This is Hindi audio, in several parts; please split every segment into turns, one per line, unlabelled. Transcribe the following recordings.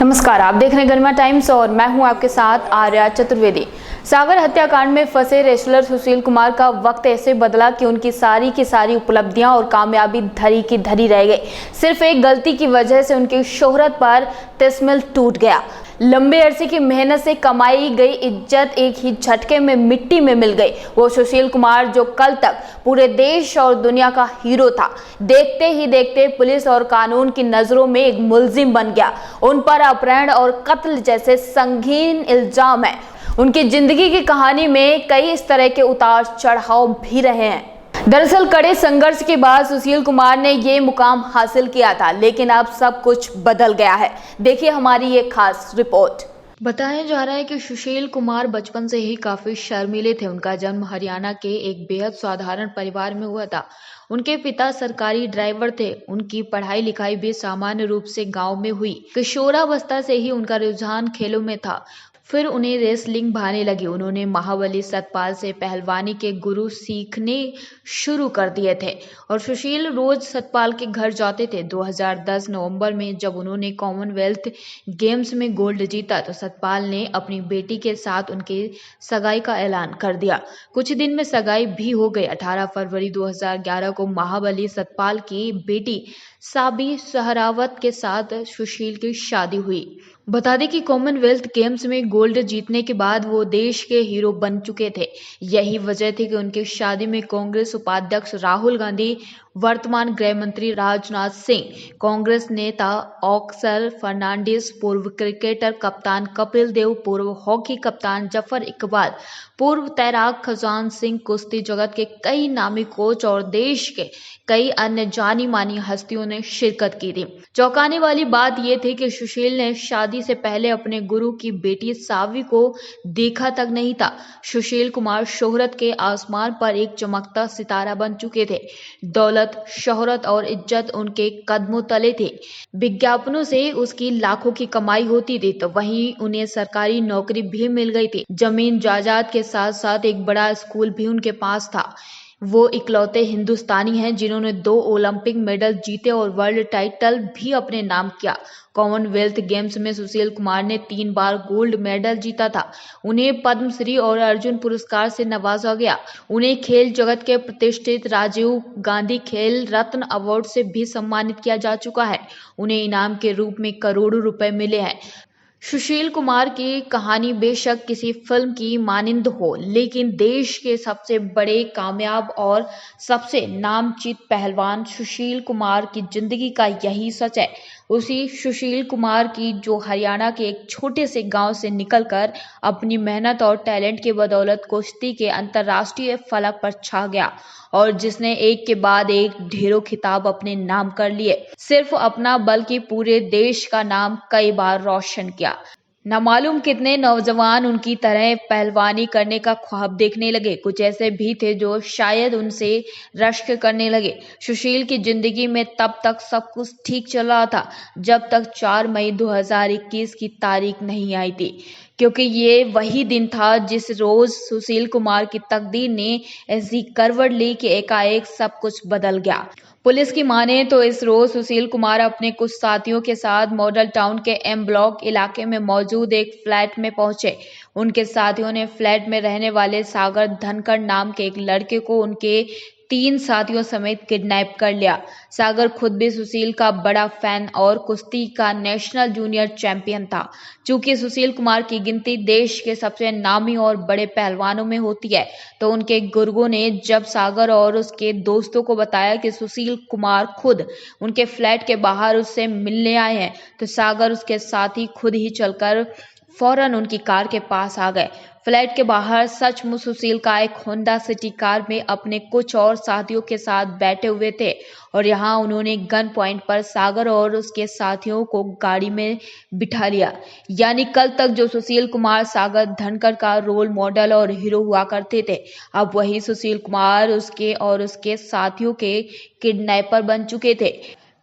नमस्कार, आप देख रहे हैं गरिमा टाइम्स और मैं हूं आपके साथ आर्या चतुर्वेदी। सागर हत्याकांड में फंसे रेसलर सुशील कुमार का वक्त ऐसे बदला कि उनकी सारी की सारी उपलब्धियां और कामयाबी धरी की धरी रह गई। सिर्फ एक गलती की वजह से उनकी शोहरत पर तिस्मिल टूट गया। लंबे अरसे की मेहनत से कमाई गई इज्जत एक ही झटके में मिट्टी में मिल गई। वो सुशील कुमार जो कल तक पूरे देश और दुनिया का हीरो था, देखते ही देखते पुलिस और कानून की नजरों में एक मुलजिम बन गया। उन पर अपहरण और कत्ल जैसे संगीन इल्जाम है। उनकी जिंदगी की कहानी में कई इस तरह के उतार चढ़ाव भी रहे हैं। दरअसल कड़े संघर्ष के बाद सुशील कुमार ने ये मुकाम हासिल किया था, लेकिन अब सब कुछ बदल गया है। देखिए हमारी ये खास रिपोर्ट। बताया जा रहा है कि सुशील कुमार बचपन से ही काफी शर्मीले थे। उनका जन्म हरियाणा के एक बेहद साधारण परिवार में हुआ था। उनके पिता सरकारी ड्राइवर थे। उनकी पढ़ाई लिखाई भी सामान्य रूप से गांव में हुई। किशोरावस्था से ही उनका रुझान खेलों में था। फिर उन्हें रेसलिंग भाने लगी। उन्होंने महाबली सतपाल से पहलवानी के गुरु सीखने शुरू कर दिए थे और सुशील रोज सतपाल के घर जाते थे। 2010 नवंबर में जब उन्होंने कॉमनवेल्थ गेम्स में गोल्ड जीता तो सतपाल ने अपनी बेटी के साथ उनके सगाई का ऐलान कर दिया। कुछ दिन में सगाई भी हो गई। 18 फरवरी 2011 को महाबली सतपाल की बेटी साबी सहरावत के साथ सुशील की शादी हुई। बता दें कि कॉमनवेल्थ गेम्स में गोल्ड जीतने के बाद वो देश के हीरो बन चुके थे। यही वजह थी कि उनकी शादी में कांग्रेस उपाध्यक्ष राहुल गांधी, वर्तमान गृह मंत्री राजनाथ सिंह, कांग्रेस नेता ऑक्सर फर्नांडिस, पूर्व क्रिकेटर कप्तान कपिल देव, पूर्व हॉकी कप्तान जफर इकबाल, पूर्व तैराक खजान सिंह, कुश्ती जगत के कई नामी कोच और देश के कई अन्य जानी मानी हस्तियों ने शिरकत की थी। चौंकाने वाली बात यह थी कि सुशील ने शादी से पहले अपने गुरु की बेटी सावी को देखा तक नहीं था। सुशील कुमार शोहरत के आसमान पर एक चमकता सितारा बन चुके थे। दौलत, शोहरत और इज्जत उनके कदमों तले थे। विज्ञापनों से उसकी लाखों की कमाई होती थी, तो वहीं उन्हें सरकारी नौकरी भी मिल गई थी। जमीन जायदाद के साथ साथ एक बड़ा स्कूल भी उनके पास था। वो इकलौते हिंदुस्तानी हैं जिन्होंने 2 ओलंपिक मेडल जीते और वर्ल्ड टाइटल भी अपने नाम किया। कॉमनवेल्थ गेम्स में सुशील कुमार ने 3 बार गोल्ड मेडल जीता था। उन्हें पद्मश्री और अर्जुन पुरस्कार से नवाजा गया। उन्हें खेल जगत के प्रतिष्ठित राजीव गांधी खेल रत्न अवार्ड से भी सम्मानित किया जा चुका है। उन्हें इनाम के रूप में करोड़ों रुपए मिले हैं। सुशील कुमार की कहानी बेशक किसी फिल्म की मानिंद हो, लेकिन देश के सबसे बड़े, कामयाब और सबसे नामचीन पहलवान सुशील कुमार की जिंदगी का यही सच है। उसी सुशील कुमार की जो हरियाणा के एक छोटे से गांव से निकलकर अपनी मेहनत और टैलेंट की बदौलत कुश्ती के अंतर्राष्ट्रीय फलक पर छा गया और जिसने एक के बाद एक ढेरों खिताब अपने नाम कर लिए। सिर्फ अपना बल्कि पूरे देश का नाम कई बार रोशन किया। न मालूम कितने नौजवान उनकी तरह पहलवानी करने का ख्वाब देखने लगे। कुछ ऐसे भी थे जो शायद उनसे रश्क करने लगे। सुशील की जिंदगी में तब तक सब कुछ ठीक चल रहा था जब तक 4 मई 2021 की तारीख नहीं आई थी, क्योंकि ये वही दिन था जिस रोज सुशील कुमार की तकदीर ने ऐसी करवट ली कि एकाएक सब कुछ बदल गया। पुलिस की माने तो इस रोज सुशील कुमार अपने कुछ साथियों के साथ मॉडल टाउन के एम ब्लॉक इलाके में मौजूद एक फ्लैट में पहुंचे। उनके साथियों ने फ्लैट में रहने वाले सागर धनखड़ नाम के एक लड़के को उनके 3 साथियों समेत किडनैप कर लिया। सागर खुद भी सुशील का बड़ा फैन और कुश्ती का नेशनल जूनियर चैंपियन था। चूंकि सुशील कुमार की गिनती देश के सबसे नामी और बड़े पहलवानों में होती है, तो उनके गुर्गों ने जब सागर और उसके दोस्तों को बताया कि सुशील कुमार खुद उनके फ्लैट के बाहर उससे मिलने आए हैं, तो सागर उसके साथी खुद ही चलकर फौरन उनकी कार के पास आ गए। फ्लैट के बाहर सचमुच सुशील का एक होंडा सिटी कार में अपने कुछ और साथियों के साथ बैठे हुए थे और यहाँ उन्होंने गन पॉइंट पर सागर और उसके साथियों को गाड़ी में बिठा लिया। यानी कल तक जो सुशील कुमार सागर धनखड़ का रोल मॉडल और हीरो हुआ करते थे, अब वही सुशील कुमार उसके और उसके साथियों के किडनैपर बन चुके थे।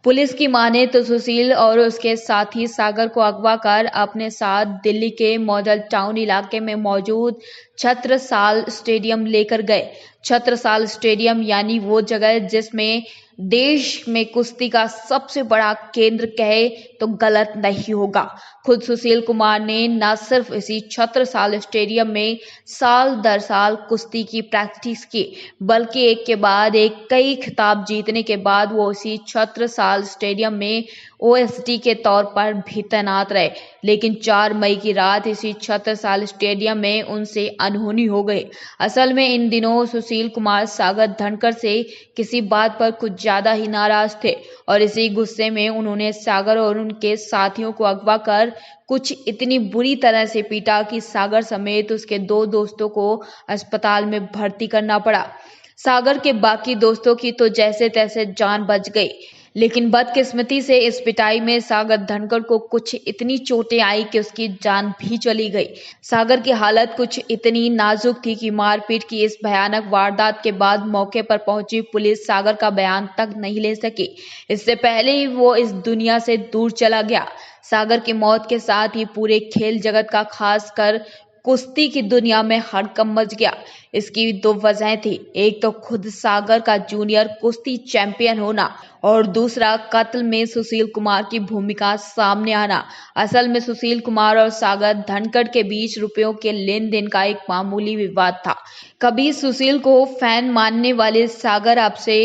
पुलिस की माने तो सुशील और उसके साथी सागर को अगवा कर अपने साथ दिल्ली के मॉडल टाउन इलाके में मौजूद छत्रसाल स्टेडियम लेकर गए। छत्रसाल स्टेडियम यानी वो जगह जिसमें देश में कुश्ती का सबसे बड़ा केंद्र कहे तो गलत नहीं होगा। खुद सुशील कुमार ने न सिर्फ इसी छत्रसाल स्टेडियम में साल दर साल कुश्ती की प्रैक्टिस की, बल्कि एक के बाद एक कई खिताब जीतने के बाद वो इसी छत्रसाल स्टेडियम में ओएसडी के तौर पर भी तैनात रहे। लेकिन 4 मई की रात इसी छत्रसाल स्टेडियम में उनसे अनहोनी हो गई। असल में इन दिनों सुशील कुमार सागर धनखड़ से किसी बात पर कुछ ज्यादा ही नाराज थे और इसी गुस्से में उन्होंने सागर और उनके साथियों को अगवा कर कुछ इतनी बुरी तरह से पीटा कि सागर समेत उसके 2 दोस्तों को अस्पताल में भर्ती करना पड़ा। सागर के बाकी दोस्तों की तो जैसे तैसे जान बच गई, लेकिन बदकिस्मती से इस पिटाई में सागर धनखड़ को कुछ इतनी चोटें आई कि उसकी जान भी चली गई। सागर की हालत कुछ इतनी नाजुक थी कि मारपीट की इस भयानक वारदात के बाद मौके पर पहुंची पुलिस सागर का बयान तक नहीं ले सकी। इससे पहले ही वो इस दुनिया से दूर चला गया। सागर की मौत के साथ ही पूरे खेल जगत का, खासकर कुश्ती की दुनिया में हड़कंप मच गया। इसकी 2 वजहें थी, एक तो खुद सागर का जूनियर कुश्ती चैंपियन होना और दूसरा कत्ल में सुशील कुमार की भूमिका सामने आना। असल में सुशील कुमार और सागर धनखड़ के बीच रुपयों के लेन देन का एक मामूली विवाद था। कभी सुशील को फैन मानने वाले सागर आपसे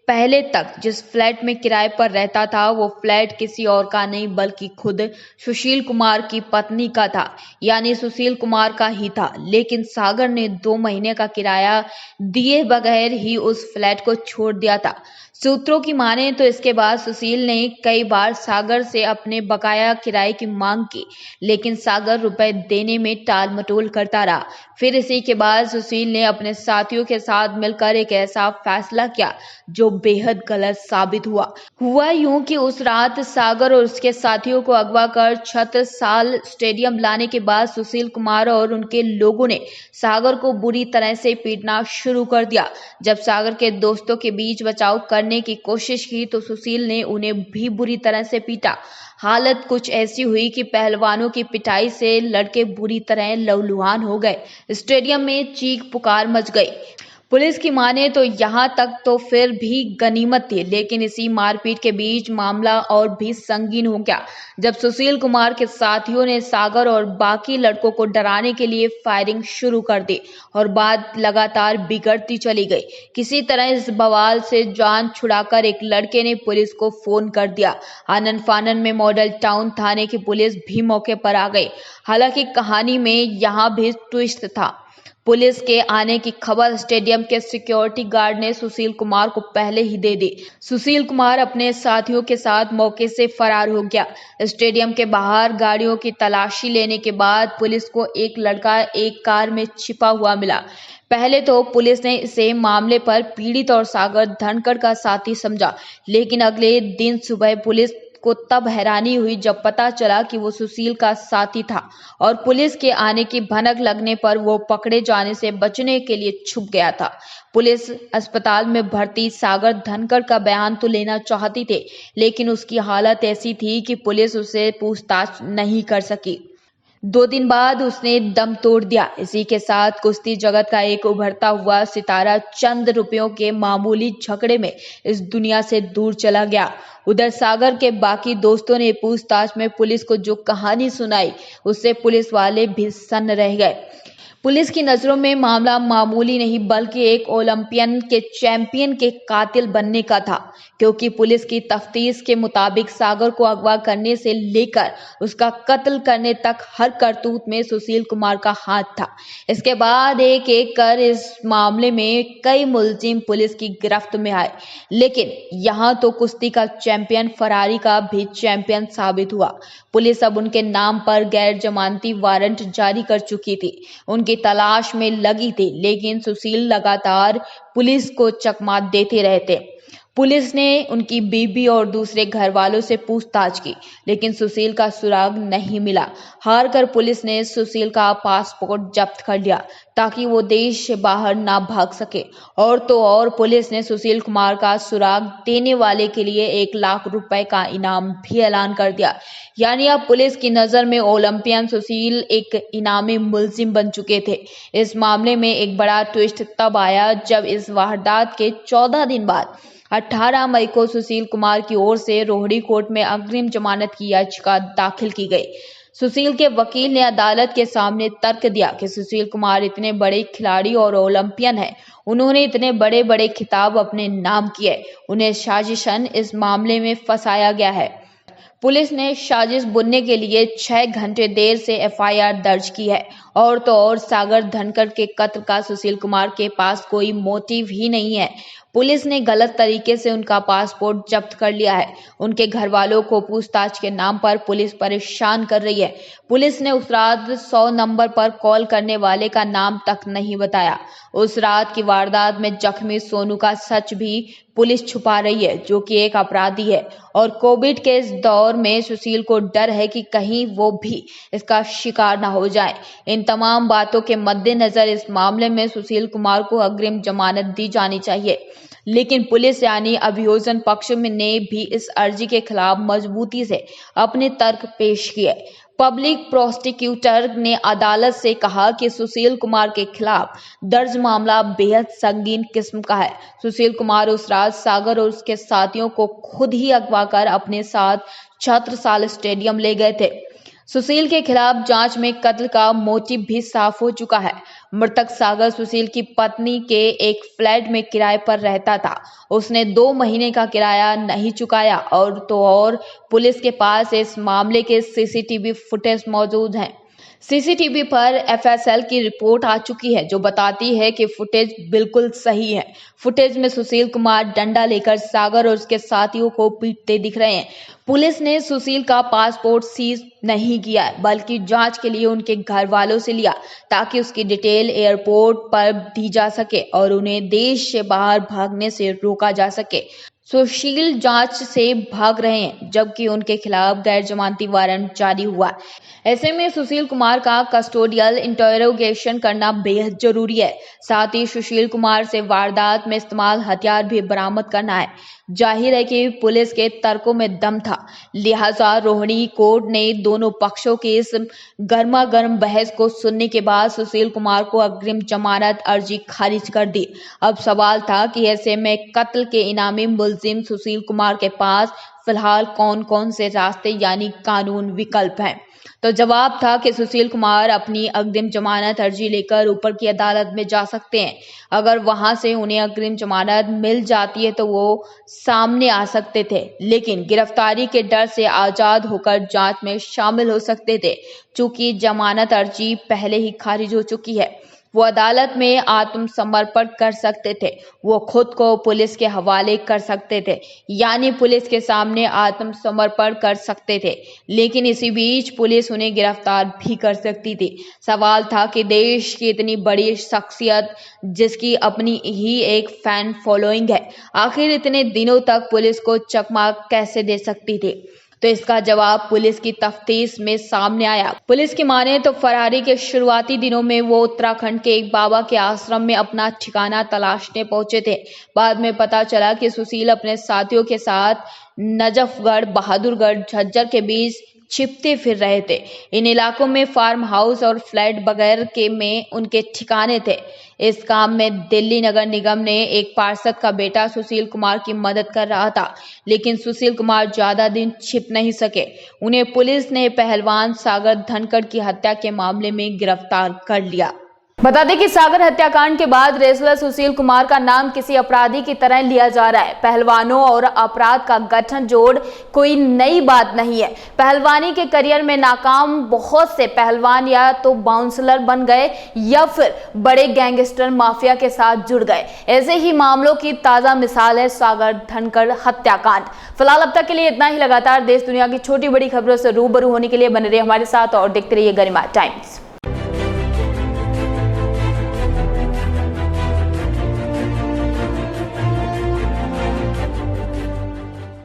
पहले तक जिस फ्लैट में किराए पर रहता था वो फ्लैट किसी और का नहीं बल्कि खुद सुशील कुमार की पत्नी का था, यानी सुशील कुमार का ही था। लेकिन सागर ने 2 महीने का किराया दिए बगैर ही उस फ्लैट को छोड़ दिया था। सूत्रों की माने तो इसके बाद सुशील ने कई बार सागर से अपने बकाया किराए की मांग की, लेकिन सागर रुपए देने में टाल मटोल करता रहा। फिर इसी के बाद सुशील ने अपने साथियों के साथ मिलकर एक ऐसा फैसला किया जो बेहद गलत साबित हुआ यूं कि उस रात सागर और उसके साथियों को अगवा कर छत्रसाल स्टेडियम लाने के बाद सुशील कुमार और उनके लोगों ने सागर को बुरी तरह से पीटना शुरू कर दिया। जब सागर के दोस्तों के बीच बचाव करने की कोशिश की तो सुशील ने उन्हें भी बुरी तरह से पीटा। हालत कुछ ऐसी हुई कि पहलवानों की पिटाई से लड़के बुरी तरह लहूलुहान हो गए। स्टेडियम में चीख पुकार मच गई। पुलिस की माने तो यहाँ तक तो फिर भी गनीमत थी, लेकिन इसी मारपीट के बीच मामला और भी संगीन हो गया जब सुशील कुमार के साथियों ने सागर और बाकी लड़कों को डराने के लिए फायरिंग शुरू कर दी और बात लगातार बिगड़ती चली गई। किसी तरह इस बवाल से जान छुड़ाकर एक लड़के ने पुलिस को फोन कर दिया। आनन फानन में मॉडल टाउन थाने की पुलिस भी मौके पर आ गई। हालांकि कहानी में यहाँ भी ट्विस्ट था। पुलिस के आने की खबर स्टेडियम के सिक्योरिटी गार्ड ने सुशील कुमार को पहले ही दे दी। सुशील कुमार अपने साथियों के साथ मौके से फरार हो गया। स्टेडियम के बाहर गाड़ियों की तलाशी लेने के बाद पुलिस को एक लड़का एक कार में छिपा हुआ मिला। पहले तो पुलिस ने इसे मामले पर पीड़ित और सागर धनखड़ का साथी समझा, लेकिन अगले दिन सुबह पुलिस को तब हैरानी हुई जब पता चला कि वो सुशील का साथी था और पुलिस के आने की भनक लगने पर वो पकड़े जाने से बचने के लिए छुप गया था। पुलिस अस्पताल में भर्ती सागर धनखड़ का बयान तो लेना चाहती थी, लेकिन उसकी हालत ऐसी थी कि पुलिस उसे पूछताछ नहीं कर सकी। 2 दिन बाद उसने दम तोड़ दिया। इसी के साथ कुश्ती जगत का एक उभरता हुआ सितारा चंद रुपयों के मामूली झगड़े में इस दुनिया से दूर चला गया। उधर सागर के बाकी दोस्तों ने पूछताछ में पुलिस को जो कहानी सुनाई उससे पुलिस वाले भी सन्न रह गए। पुलिस की नजरों में मामला मामूली नहीं बल्कि एक ओलंपियन के चैंपियन के कातिल बनने का था, क्योंकि पुलिस की तफ्तीश के मुताबिक सागर को अगवा करने से लेकर उसका कत्ल करने तक हर करतूत में सुशील कुमार का हाथ था। इसके बाद एक एक कर इस मामले में कई मुलजिम पुलिस की गिरफ्त में आए, लेकिन यहाँ तो कुश्ती का चैंपियन फरारी का भी चैंपियन साबित हुआ। पुलिस अब उनके नाम पर गैर जमानती वारंट जारी कर चुकी थी, उनकी तलाश में लगी थी, लेकिन सुशील लगातार पुलिस को चकमा देते रहते। पुलिस ने उनकी बीबी और दूसरे घर वालों से पूछताछ की, लेकिन सुशील का सुराग नहीं मिला। हार कर पुलिस ने सुशील का पासपोर्ट जब्त कर लिया ताकि वो देश से बाहर ना भाग सके। और तो और पुलिस ने सुशील कुमार का सुराग देने वाले के लिए 1 लाख रुपए का इनाम भी ऐलान कर दिया। यानी अब पुलिस की नजर में ओलंपियन सुशील एक इनामी मुलजिम बन चुके थे। इस मामले में एक बड़ा ट्विस्ट तब आया जब इस वारदात के 14 दिन बाद 18 मई को सुशील कुमार की ओर से रोहिणी कोर्ट में अग्रिम जमानत की याचिका दाखिल की गई। सुशील के वकील ने अदालत के सामने तर्क दिया कि सुशील कुमार इतने बड़े खिलाड़ी और ओलंपियन हैं, उन्होंने इतने बड़े बड़े खिताब अपने नाम किए, उन्हें साजिशन इस मामले में फंसाया गया है। पुलिस ने साजिश बुनने के लिए 6 घंटे देर से एफआईआर दर्ज की है। और तो और सागर धनखड़ के कत्ल का सुशील कुमार के पास कोई मोटिव ही नहीं है। पुलिस ने गलत तरीके से उनका पासपोर्ट जब्त कर लिया है। उनके घर वालों को पूछताछ के नाम पर पुलिस परेशान कर रही है। पुलिस ने उस रात 100 नंबर पर कॉल करने वाले का नाम तक नहीं बताया। उस रात की वारदात में जख्मी सोनू का सच भी पुलिस छुपा रही है, जो कि एक अपराधी है। और कोविड के इस दौर में सुशील को डर है कि कहीं वो भी इसका शिकार ना हो जाए। इन तमाम बातों के मद्देनजर इस मामले में सुशील कुमार को अग्रिम जमानत दी जानी चाहिए, लेकिन पुलिस यानी अभियोजन पक्ष में ने भी इस अर्जी के खिलाफ मजबूती से अपने तर्क पेश किए। पब्लिक प्रोसिक्यूटर ने अदालत से कहा कि सुशील कुमार के खिलाफ दर्ज मामला बेहद संगीन किस्म का है। सुशील कुमार उस रात सागर और उसके साथियों को खुद ही अगवा कर अपने साथ छत्रसाल स्टेडियम ले गए थे। सुशील के खिलाफ जांच में कत्ल का मोटिव भी साफ हो चुका है। मृतक सागर सुशील की पत्नी के एक फ्लैट में किराए पर रहता था। उसने 2 महीने का किराया नहीं चुकाया। और तो और पुलिस के पास इस मामले के सीसीटीवी फुटेज मौजूद हैं। सीसीटीवी पर एफएसएल की रिपोर्ट आ चुकी है, जो बताती है कि फुटेज बिल्कुल सही है। फुटेज में सुशील कुमार डंडा लेकर सागर और उसके साथियों को पीटते दिख रहे हैं। पुलिस ने सुशील का पासपोर्ट सीज नहीं किया है, बल्कि जांच के लिए उनके घर वालों से लिया ताकि उसकी डिटेल एयरपोर्ट पर दी जा सके और उन्हें देश से बाहर भागने से रोका जा सके। सुशील जांच से भाग रहे हैं, जबकि उनके खिलाफ गैर जमानती वारंट जारी हुआ। ऐसे में सुशील कुमार का कस्टोडियल इंटरोगेशन करना बेहद जरूरी है। साथ ही सुशील कुमार से वारदात में इस्तेमाल हथियार भी बरामद करना है। जाहिर है कि पुलिस के तर्कों में दम था, लिहाजा रोहिणी कोर्ट ने दोनों पक्षों की इस गर्मा गर्म बहस को सुनने के बाद सुशील कुमार को अग्रिम जमानत अर्जी खारिज कर दी। अब सवाल था कि ऐसे में कत्ल के इनामी मुलजिम सुशील कुमार के पास फिलहाल कौन कौन से रास्ते यानी कानून विकल्प हैं। तो जवाब था कि सुशील कुमार अपनी अग्रिम जमानत अर्जी लेकर ऊपर की अदालत में जा सकते हैं। अगर वहां से उन्हें अग्रिम जमानत मिल जाती है तो वो सामने आ सकते थे, लेकिन गिरफ्तारी के डर से आजाद होकर जांच में शामिल हो सकते थे। चूंकि जमानत अर्जी पहले ही खारिज हो चुकी है, वो अदालत में आत्मसमर्पण कर सकते थे। वो खुद को पुलिस के हवाले कर सकते थे, यानी पुलिस के सामने आत्मसमर्पण कर सकते थे, लेकिन इसी बीच पुलिस उन्हें गिरफ्तार भी कर सकती थी। सवाल था कि देश की इतनी बड़ी शख्सियत जिसकी अपनी ही एक फैन फॉलोइंग है, आखिर इतने दिनों तक पुलिस को चकमा कैसे दे सकती थी। तो इसका जवाब पुलिस की तफ्तीश में सामने आया। पुलिस की माने तो फरारी के शुरुआती दिनों में वो उत्तराखंड के एक बाबा के आश्रम में अपना ठिकाना तलाशने पहुंचे थे। बाद में पता चला कि सुशील अपने साथियों के साथ नजफगढ़, बहादुरगढ़, झज्जर के बीच छिपते फिर रहे थे। इन इलाकों में फार्म हाउस और फ्लैट वगैरह के में उनके ठिकाने थे। इस काम में दिल्ली नगर निगम ने एक पार्षद का बेटा सुशील कुमार की मदद कर रहा था, लेकिन सुशील कुमार ज्यादा दिन छिप नहीं सके। उन्हें पुलिस ने पहलवान सागर धनखड़ की हत्या के मामले में गिरफ्तार कर लिया। बता दें कि सागर हत्याकांड के बाद रेसलर सुशील कुमार का नाम किसी अपराधी की तरह लिया जा रहा है। पहलवानों और अपराध का गठन जोड़ कोई नई बात नहीं है। पहलवानी के करियर में नाकाम बहुत से पहलवान या तो बाउंसलर बन गए या फिर बड़े गैंगस्टर माफिया के साथ जुड़ गए। ऐसे ही मामलों की ताजा मिसाल है सागर धनखड़ हत्याकांड। फिलहाल अब तक के लिए इतना ही। लगातार देश दुनिया की छोटी बड़ी खबरों से रूबरू होने के लिए बने रहिए हमारे साथ और देखते रहिए गरिमा टाइम्स।